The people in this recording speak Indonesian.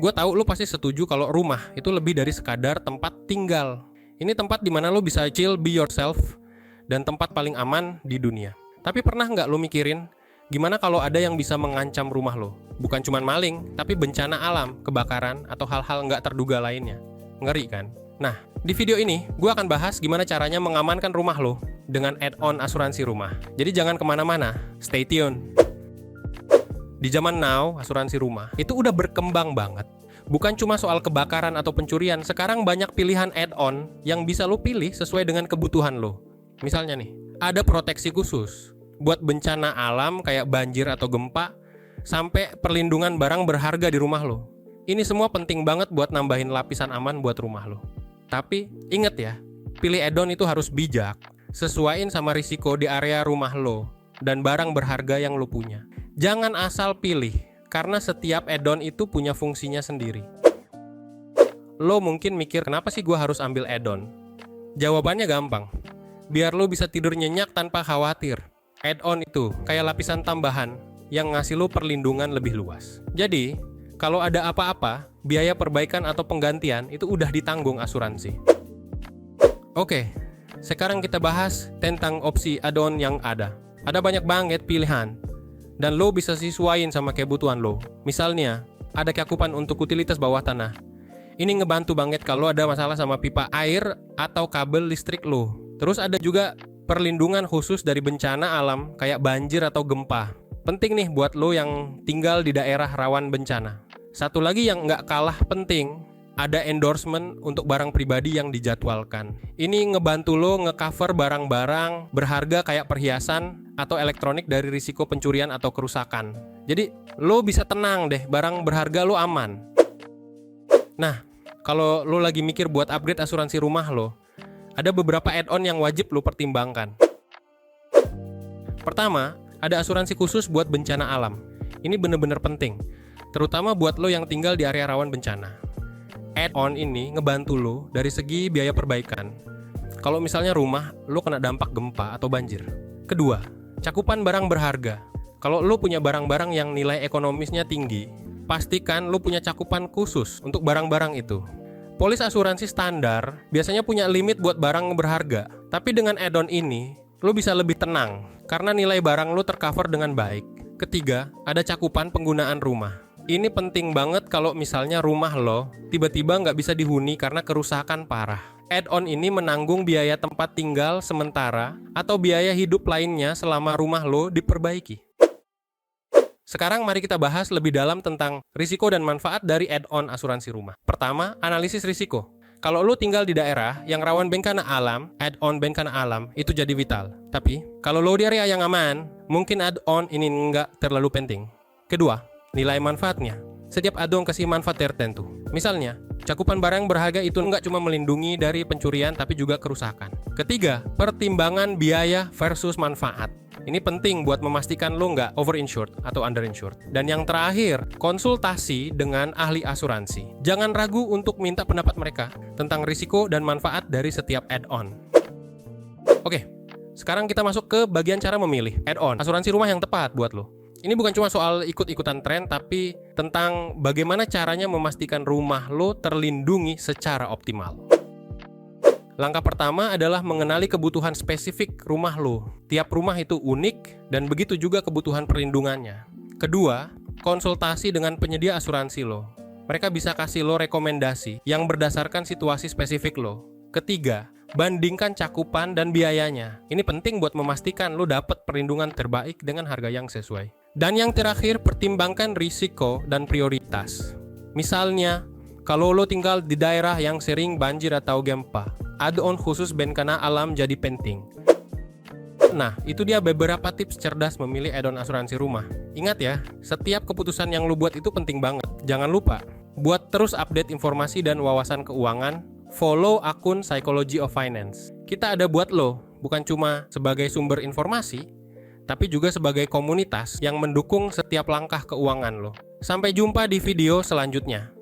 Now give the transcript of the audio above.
Gue tahu lo pasti setuju kalau rumah itu lebih dari sekadar tempat tinggal. Ini tempat di mana lo bisa chill, be yourself, dan tempat paling aman di dunia. Tapi pernah nggak lo mikirin, gimana kalau ada yang bisa mengancam rumah lo? Bukan cuma maling, tapi bencana alam, kebakaran, atau hal-hal nggak terduga lainnya. Ngeri kan? Nah, di video ini, gue akan bahas gimana caranya mengamankan rumah lo dengan add-on asuransi rumah. Jadi jangan kemana-mana, stay tune. Di zaman now, asuransi rumah itu udah berkembang banget. Bukan cuma soal kebakaran atau pencurian, sekarang banyak pilihan add-on yang bisa lo pilih sesuai dengan kebutuhan lo. Misalnya nih, ada proteksi khusus buat bencana alam kayak banjir atau gempa, sampai perlindungan barang berharga di rumah lo. Ini semua penting banget buat nambahin lapisan aman buat rumah lo. Tapi inget ya, pilih add-on itu harus bijak, sesuaiin sama risiko di area rumah lo dan barang berharga yang lo punya. Jangan asal pilih, karena setiap add-on itu punya fungsinya sendiri. Lo mungkin mikir, kenapa sih gue harus ambil add-on? Jawabannya gampang. Biar lo bisa tidur nyenyak tanpa khawatir. Add-on itu kayak lapisan tambahan yang ngasih lo perlindungan lebih luas. Jadi, kalau ada apa-apa, biaya perbaikan atau penggantian itu udah ditanggung asuransi. Oke, sekarang kita bahas tentang opsi add-on yang ada. Ada banyak banget pilihan, dan lo bisa sesuaiin sama kebutuhan lo. Misalnya, ada cakupan untuk utilitas bawah tanah. Ini ngebantu banget kalau ada masalah sama pipa air atau kabel listrik lo. Terus ada juga perlindungan khusus dari bencana alam kayak banjir atau gempa. Penting nih buat lo yang tinggal di daerah rawan bencana. Satu lagi yang nggak kalah penting, ada endorsement untuk barang pribadi yang dijadwalkan. Ini ngebantu lo ngecover barang-barang berharga kayak perhiasan atau elektronik dari risiko pencurian atau kerusakan. Jadi lo bisa tenang deh, barang berharga lo aman. Nah, kalau lo lagi mikir buat upgrade asuransi rumah lo, ada beberapa add-on yang wajib lo pertimbangkan. Pertama, ada asuransi khusus buat bencana alam. Ini bener-bener penting, terutama buat lo yang tinggal di area rawan bencana. Add-on ini ngebantu lo dari segi biaya perbaikan. Kalau misalnya rumah lo kena dampak gempa atau banjir. Kedua, cakupan barang berharga. Kalau lo punya barang-barang yang nilai ekonomisnya tinggi, pastikan lo punya cakupan khusus untuk barang-barang itu. Polis asuransi standar biasanya punya limit buat barang berharga. Tapi dengan add-on ini, lo bisa lebih tenang karena nilai barang lo tercover dengan baik. Ketiga, ada cakupan penggunaan rumah. Ini penting banget kalau misalnya rumah lo tiba-tiba nggak bisa dihuni karena kerusakan parah. Add-on ini menanggung biaya tempat tinggal sementara atau biaya hidup lainnya selama rumah lo diperbaiki. Sekarang mari kita bahas lebih dalam tentang risiko dan manfaat dari add-on asuransi rumah. Pertama, analisis risiko. Kalau lo tinggal di daerah yang rawan bencana alam, add-on bencana alam itu jadi vital. Tapi, kalau lo di area yang aman, mungkin add-on ini nggak terlalu penting. Kedua, nilai manfaatnya. Setiap add-on kasih manfaat tertentu. Misalnya, cakupan barang berharga itu nggak cuma melindungi dari pencurian tapi juga kerusakan. Ketiga, pertimbangan biaya versus manfaat. Ini penting buat memastikan lo nggak overinsured atau underinsured. Dan yang terakhir, konsultasi dengan ahli asuransi. Jangan ragu untuk minta pendapat mereka tentang risiko dan manfaat dari setiap add-on. Oke, sekarang kita masuk ke bagian cara memilih add-on asuransi rumah yang tepat buat lo. Ini bukan cuma soal ikut-ikutan tren, tapi tentang bagaimana caranya memastikan rumah lo terlindungi secara optimal. Langkah pertama adalah mengenali kebutuhan spesifik rumah lo. Tiap rumah itu unik, dan begitu juga kebutuhan perlindungannya. Kedua, konsultasi dengan penyedia asuransi lo. Mereka bisa kasih lo rekomendasi yang berdasarkan situasi spesifik lo. Ketiga, bandingkan cakupan dan biayanya. Ini penting buat memastikan lo dapat perlindungan terbaik dengan harga yang sesuai. Dan yang terakhir, pertimbangkan risiko dan prioritas. Misalnya, kalau lo tinggal di daerah yang sering banjir atau gempa, add-on khusus bencana alam jadi penting. Nah, itu dia beberapa tips cerdas memilih add-on asuransi rumah. Ingat ya, setiap keputusan yang lo buat itu penting banget. Jangan lupa, buat terus update informasi dan wawasan keuangan, follow akun Psychology of Finance. Kita ada buat lo, bukan cuma sebagai sumber informasi, tapi juga sebagai komunitas yang mendukung setiap langkah keuangan lo. Sampai jumpa di video selanjutnya.